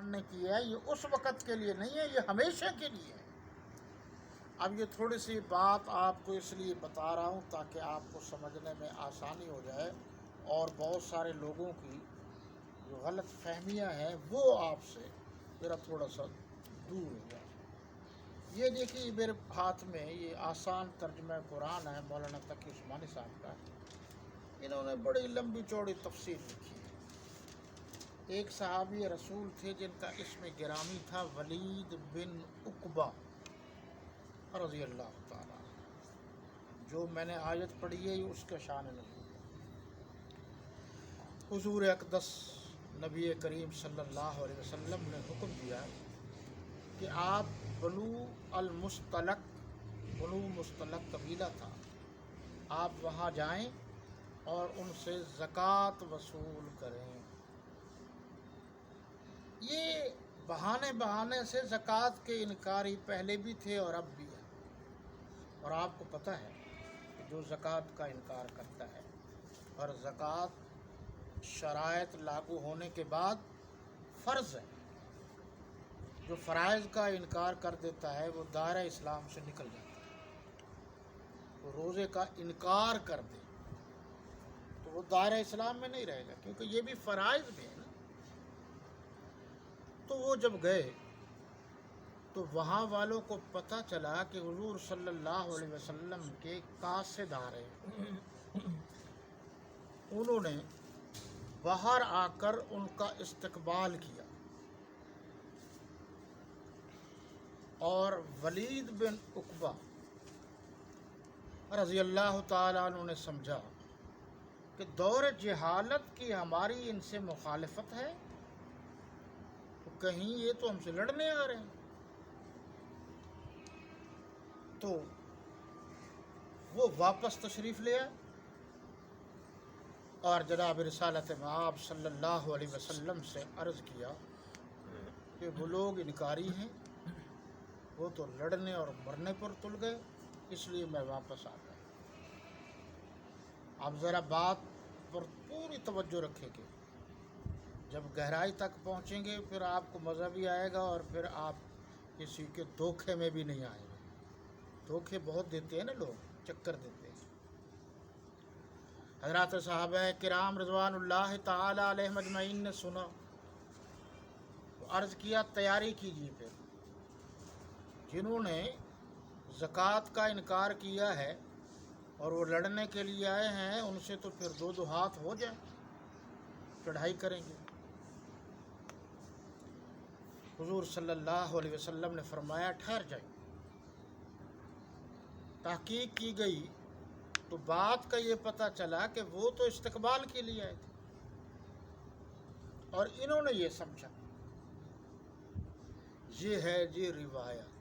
نے کی ہے یہ اس وقت کے لیے نہیں ہے، یہ ہمیشہ کے لیے ہے۔ اب یہ تھوڑی سی بات آپ کو اس لیے بتا رہا ہوں تاکہ آپ کو سمجھنے میں آسانی ہو جائے اور بہت سارے لوگوں کی جو غلط فہمیاں ہیں وہ آپ سے ذرا تھوڑا سا دور ہو جائے۔ یہ دیکھیے میرے ہاتھ میں یہ آسان ترجمہ قرآن ہے مولانا تقی عثمانی صاحب کا۔ انہوں نے بڑی لمبی چوڑی تفسیر لکھی ہے۔ ایک صحابی رسول تھے جن کا اسم گرامی تھا ولید بن عقبہ رضی اللہ تعالیٰ۔ جو میں نے آیت پڑھی ہے یہ اس کا شان نزول ہے۔ حضور اقدس نبی کریم صلی اللہ علیہ وسلم نے حکم دیا کہ آپ بنو مستلق قبیلہ تھا، آپ وہاں جائیں اور ان سے زکوٰۃ وصول کریں۔ یہ بہانے سے زکوٰۃ کے انکاری پہلے بھی تھے اور اب بھی ہے، اور آپ کو پتہ ہے کہ جو زکوٰۃ کا انکار کرتا ہے اور زکوٰۃ شرائط لاگو ہونے کے بعد فرض ہے، جو فرائض کا انکار کر دیتا ہے وہ دائرہ اسلام سے نکل جاتا ہے۔ وہ روزے کا انکار کر دے تو وہ دائرہ اسلام میں نہیں رہے گا، کیونکہ یہ بھی فرائض میں ہے نا۔ تو وہ جب گئے تو وہاں والوں کو پتہ چلا کہ حضور صلی اللہ علیہ وسلم کے قاصد آ رہے ہیں۔ انہوں نے باہر آ کر ان کا استقبال کیا اور ولید بن عقبہ رضی اللہ تعالیٰ عنہ نے سمجھا کہ دور جہالت کی ہماری ان سے مخالفت ہے، تو کہیں یہ تو ہم سے لڑنے آ رہے ہیں۔ تو وہ واپس تشریف لے آئے اور جناب رسالت مآب صلی اللہ علیہ وسلم سے عرض کیا کہ وہ لوگ انکاری ہیں، وہ تو لڑنے اور مرنے پر تل گئے، اس لیے میں واپس آ گیا۔ آپ ذرا بات پر پوری توجہ رکھیں گے، جب گہرائی تک پہنچیں گے پھر آپ کو مزہ بھی آئے گا اور پھر آپ کسی کے دھوکے میں بھی نہیں آئیں گے۔ دھوکے بہت دیتے ہیں نا لوگ، چکر دیتے ہیں۔ حضرات صحابہ کرام رضوان اللہ تعالی علیہم اجمعین نے سنا تو عرض کیا تیاری کیجیے، پھر جنہوں نے زکوٰۃ کا انکار کیا ہے اور وہ لڑنے کے لیے آئے ہیں ان سے تو پھر دو ہاتھ ہو جائیں، چڑھائی کریں گے۔ حضور صلی اللہ علیہ وسلم نے فرمایا ٹھہر جائیں۔ تحقیق کی گئی تو بات کا یہ پتہ چلا کہ وہ تو استقبال کے لیے آئے تھے اور انہوں نے یہ سمجھا یہ ہے جی روایت۔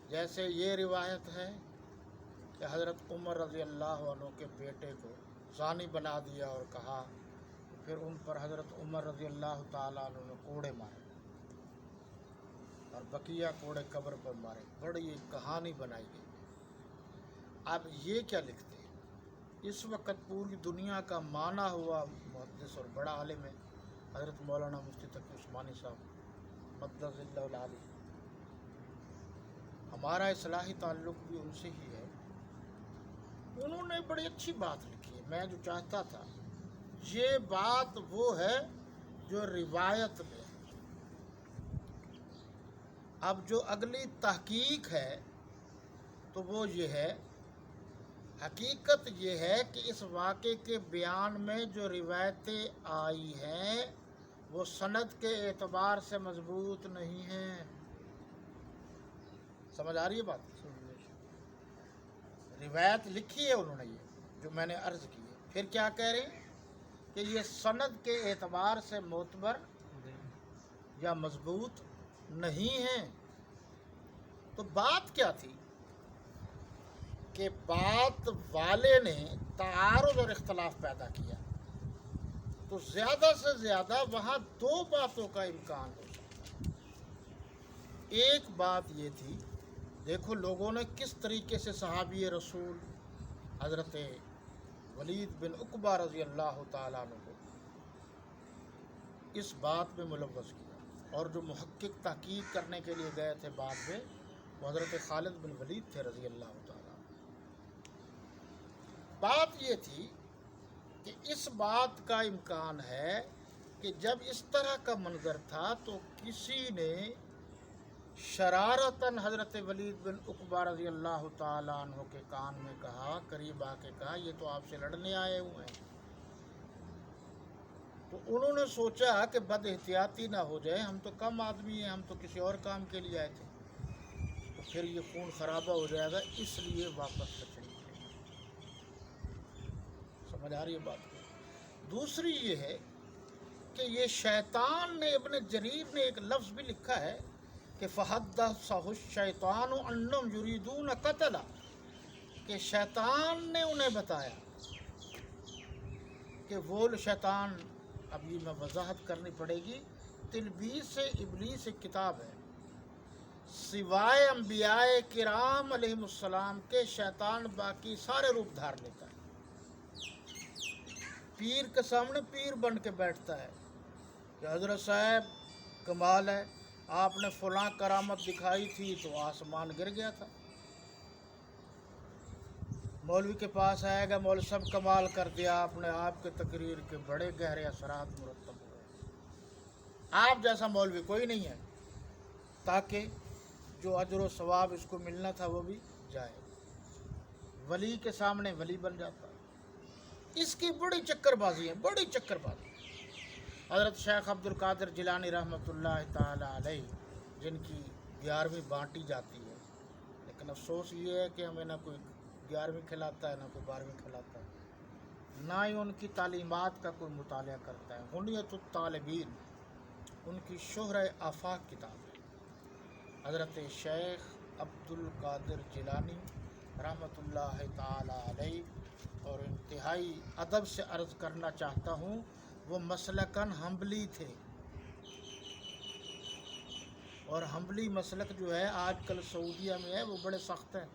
جیسے یہ روایت ہے کہ حضرت عمر رضی اللہ عنہ کے بیٹے کو زانی بنا دیا اور کہا، پھر ان پر حضرت عمر رضی اللہ تعالیٰ عنہ نے کوڑے مارے اور بقیہ کوڑے قبر پر مارے، بڑی ایک کہانی بنائی گئی۔ اب یہ کیا لکھتے ہیں؟ اس وقت پوری دنیا کا مانا ہوا محدث اور بڑا عالم ہے حضرت مولانا مفتی تقی عثمانی صاحب مدد اللہ العالی۔ ہمارا اصلاحی تعلق بھی ان سے ہی ہے۔ انہوں نے بڑی اچھی بات لکھی ہے، میں جو چاہتا تھا یہ بات وہ ہے جو روایت میں ہے۔ اب جو اگلی تحقیق ہے تو وہ یہ ہے، حقیقت یہ ہے کہ اس واقعے کے بیان میں جو روایتیں آئی ہیں وہ سند کے اعتبار سے مضبوط نہیں ہیں۔ سمجھ آ رہی ہے بات؟ روایت لکھی ہے انہوں نے یہ جو میں نے عرض کی ہے، پھر کیا کہہ رہے ہیں کہ یہ سند کے اعتبار سے معتبر یا مضبوط نہیں ہیں۔ تو بات کیا تھی کہ بات والے نے تعارض اور اختلاف پیدا کیا، تو زیادہ سے زیادہ وہاں دو باتوں کا امکان ہو سکتا ہے۔ ایک بات یہ تھی، دیکھو لوگوں نے کس طریقے سے صحابی رسول حضرت ولید بن عقبہ رضی اللہ تعالیٰ عنہ کو اس بات میں ملوث کیا۔ اور جو محقق تحقیق کرنے کے لیے گئے تھے بعد میں وہ حضرت خالد بن ولید تھے رضی اللہ تعالیٰ۔ بات یہ تھی کہ اس بات کا امکان ہے کہ جب اس طرح کا منظر تھا تو کسی نے شرارتاً حضرت ولید بن عقبہ رضی اللہ تعالیٰ عنہ کے کان میں کہا، قریب آ کے کہا، یہ تو آپ سے لڑنے آئے ہوئے ہیں۔ تو انہوں نے سوچا کہ بد احتیاطی نہ ہو جائے، ہم تو کم آدمی ہیں، ہم تو کسی اور کام کے لیے آئے تھے، تو پھر یہ خون خرابہ ہو جائے گا، اس لیے واپس چلے گئے۔ سمجھ آ رہی ہے بات کو؟ دوسری یہ ہے کہ یہ شیطان نے، ابن جریر نے ایک لفظ بھی لکھا ہے کہ فَحَدَّثَهُ الشَّيْطَانُ أَنَّهُمْ يُرِيدُونَ قَتْلَهُ، کہ شیطان نے انہیں بتایا کہ وہ شیطان، اب یہ میں وضاحت کرنی پڑے گی، تلبیس ابلیس ایک کتاب ہے، سوائے انبیاء کرام علیہم السلام کے شیطان باقی سارے روپ دھار لیتا ہے۔ پیر کے سامنے پیر بن کے بیٹھتا ہے کہ حضرت صاحب کمال ہے، آپ نے فلاں کرامت دکھائی تھی تو آسمان گر گیا تھا۔ مولوی کے پاس آئے گا، مولوی صاحب کمال کر دیا آپ نے، آپ کے تقریر کے بڑے گہرے اثرات مرتب ہوئے، آپ جیسا مولوی کوئی نہیں ہے، تاکہ جو اجر و ثواب اس کو ملنا تھا وہ بھی جائے۔ ولی کے سامنے ولی بن جاتا ہے۔ اس کی بڑی چکر بازی ہے، بڑی چکر بازی۔ حضرت شیخ عبد القادر جیلانی رحمۃ اللہ تعالی علیہ، جن کی 11ویں بانٹی جاتی ہے، لیکن افسوس یہ ہے کہ ہمیں نہ کوئی 11ویں کھلاتا ہے، نہ کوئی 12ویں کھلاتا ہے، نہ ہی ان کی تعلیمات کا کوئی مطالعہ کرتا ہے۔ غنیۃ الطالبین ان کی شہرہ آفاق کتاب ہے۔ حضرت شیخ عبد القادر جیلانی رحمۃ اللہ تعالی علیہ، اور انتہائی ادب سے عرض کرنا چاہتا ہوں، وہ مسلکاً حنبلی تھے، اور حنبلی مسلک جو ہے آج کل سعودیہ میں ہے، وہ بڑے سخت ہیں،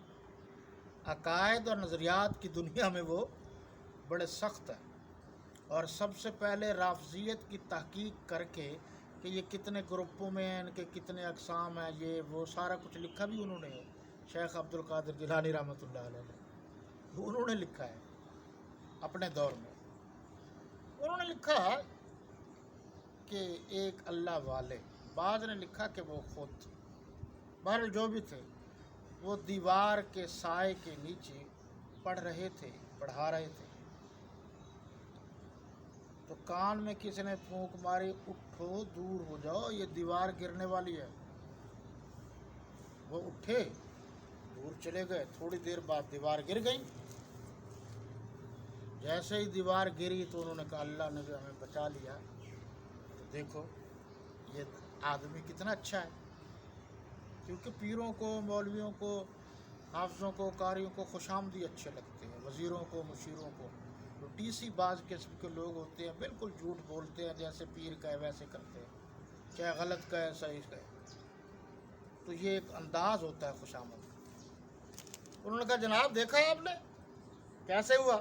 عقائد اور نظریات کی دنیا میں وہ بڑے سخت ہیں، اور سب سے پہلے رافضیت کی تحقیق کر کے کہ یہ کتنے گروپوں میں ہیں، ان کے کتنے اقسام ہیں، یہ وہ سارا کچھ لکھا بھی انہوں نے، شیخ عبد القادر جیلانی رحمۃ اللہ علیہ، انہوں نے لکھا ہے اپنے دور میں۔ انہوں نے لکھا کہ ایک اللہ والے، بعض نے لکھا کہ وہ خود، بہر جو بھی تھے، وہ دیوار کے سائے کے نیچے پڑھا رہے تھے، تو کان میں کسی نے پھونک ماری، اٹھو دور ہو جاؤ، یہ دیوار گرنے والی ہے۔ وہ اٹھے، دور چلے گئے، تھوڑی دیر بعد دیوار گر گئی۔ جیسے ہی دیوار گری تو انہوں نے کہا اللہ نے جو ہمیں بچا لیا، تو دیکھو یہ آدمی کتنا اچھا ہے، کیونکہ پیروں کو، مولویوں کو، حافظوں کو، قاریوں کو خوش آمدی اچھے لگتے ہیں، وزیروں کو، مشیروں کو۔ تو ٹی سی بعض قسم کے لوگ ہوتے ہیں بالکل جھوٹ بولتے ہیں، جیسے پیر کہے ویسے کرتے ہیں، چاہے غلط کہے صحیح کہے، تو یہ ایک انداز ہوتا ہے خوش آمد کا۔ انہوں نے کہا جناب دیکھا آپ نے کیسے ہوا؟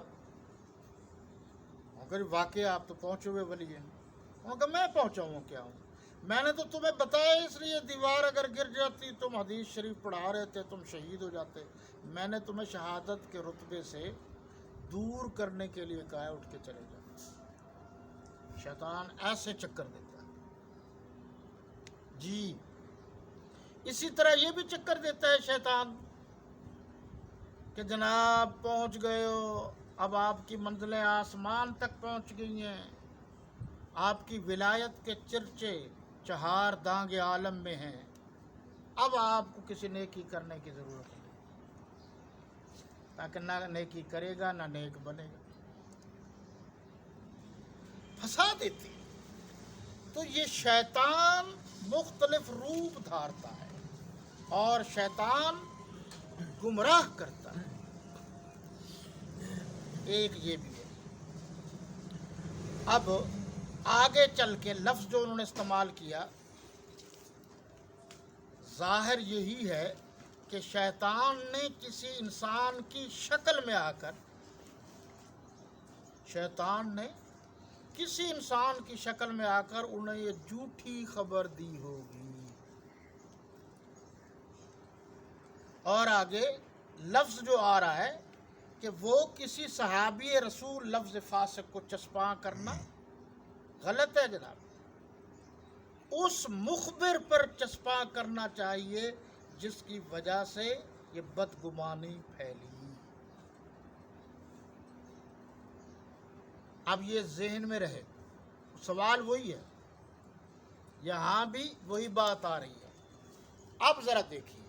اگر واقعی آپ تو پہنچے ہوئے ولی ہیں۔ انہوں نے کہا میں پہنچا ہوں کیا ہوں، میں نے تو تمہیں بتایا اس لیے دیوار اگر گر جاتی، تم حدیث شریف پڑھا رہے تھے، تم شہید ہو جاتے، میں نے تمہیں شہادت کے رتبے سے دور کرنے کے لیے کہا ہے اٹھ کے چلے جاؤ۔ شیطان ایسے چکر دیتا ہے جی۔ اسی طرح یہ بھی چکر دیتا ہے شیطان کہ جناب پہنچ گئے ہو، اب آپ کی منزلیں آسمان تک پہنچ گئی ہیں، آپ کی ولایت کے چرچے چہار دانگ عالم میں ہیں، اب آپ کو کسی نیکی کرنے کی ضرورت نہیں، تاکہ نہ نیکی کرے گا نہ نیک بنے گا، پھنسا دیتی۔ تو یہ شیطان مختلف روپ دھارتا ہے اور شیطان گمراہ کرتا ہے، ایک یہ بھی ہے۔ اب آگے چل کے لفظ جو انہوں نے استعمال کیا، ظاہر یہی ہے کہ شیطان نے کسی انسان کی شکل میں آ کر، شیطان نے کسی انسان کی شکل میں آ کر انہیں یہ جھوٹی خبر دی ہوگی. اور آگے لفظ جو آ رہا ہے کہ وہ کسی صحابی رسول لفظ فاسق کو چسپاں کرنا غلط ہے جناب. اس مخبر پر چسپاں کرنا چاہیے جس کی وجہ سے یہ بدگمانی پھیلی. اب یہ ذہن میں رہے، سوال وہی ہے، یہاں بھی وہی بات آ رہی ہے. اب ذرا دیکھیے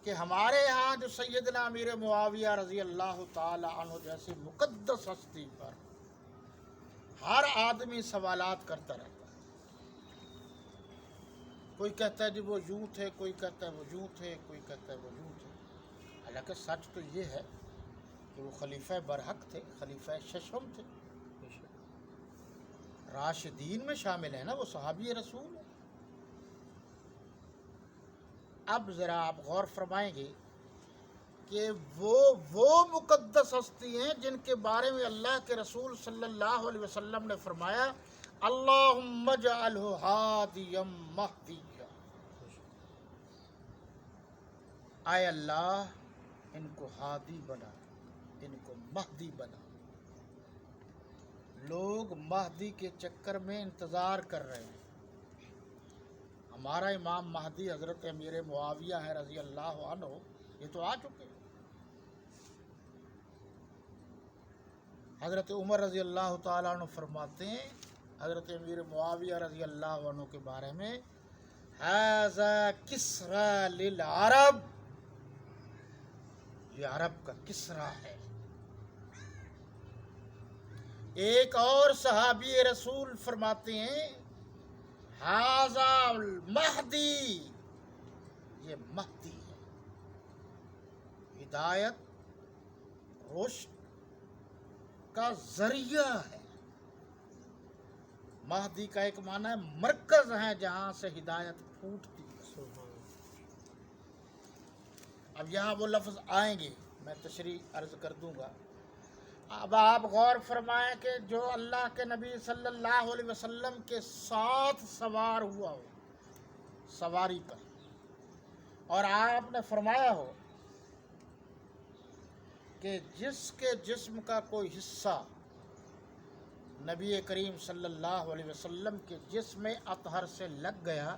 کہ ہمارے ہاں جو سیدنا امیر معاویہ رضی اللہ تعالی عنہ جیسی مقدس ہستی پر ہر آدمی سوالات کرتا رہتا ہے. کوئی کہتا ہے جی وہ یوں تھے، کوئی کہتا ہے وہ یوں تھے، کوئی کہتا ہے وہ یوں تھے. حالانکہ سچ تو یہ ہے کہ وہ خلیفہ برحق تھے، خلیفہ ششم تھے، راشدین میں شامل ہے نا، وہ صحابی رسول ہے. اب ذرا آپ غور فرمائیں گے کہ وہ مقدس ہستی ہیں جن کے بارے میں اللہ کے رسول صلی اللہ علیہ وسلم نے فرمایا اللہم اجعلہ ہادیا مہدیا. اے اللہ ان کو ہادی بنا، ان کو مہدی بنا. لوگ مہدی کے چکر میں انتظار کر رہے ہیں. ہمارا امام مہدی حضرت امیر معاویہ ہے رضی اللہ عنہ، یہ تو آ چکے ہیں. حضرت عمر رضی اللہ تعالیٰ عنہ فرماتے ہیں حضرت امیر معاویہ رضی اللہ عنہ کے بارے میں ھذا کسریٰ للعرب، یہ عرب کا کسریٰ ہے. ایک اور صحابی رسول فرماتے ہیں ھذا المہدی، یہ مہدی ہے، ہدایت رشد کا ذریعہ ہے. مہدی کا ایک معنی ہے مرکز ہے جہاں سے ہدایت پھوٹتی ہے. اب یہاں وہ لفظ آئیں گے، میں تشریح عرض کر دوں گا. اب آپ غور فرمائیں کہ جو اللہ کے نبی صلی اللہ علیہ وسلم کے ساتھ سوار ہوا ہو سواری پر، اور آپ نے فرمایا ہو کہ جس کے جسم کا کوئی حصہ نبی کریم صلی اللہ علیہ وسلم کے جسم اطہر سے لگ گیا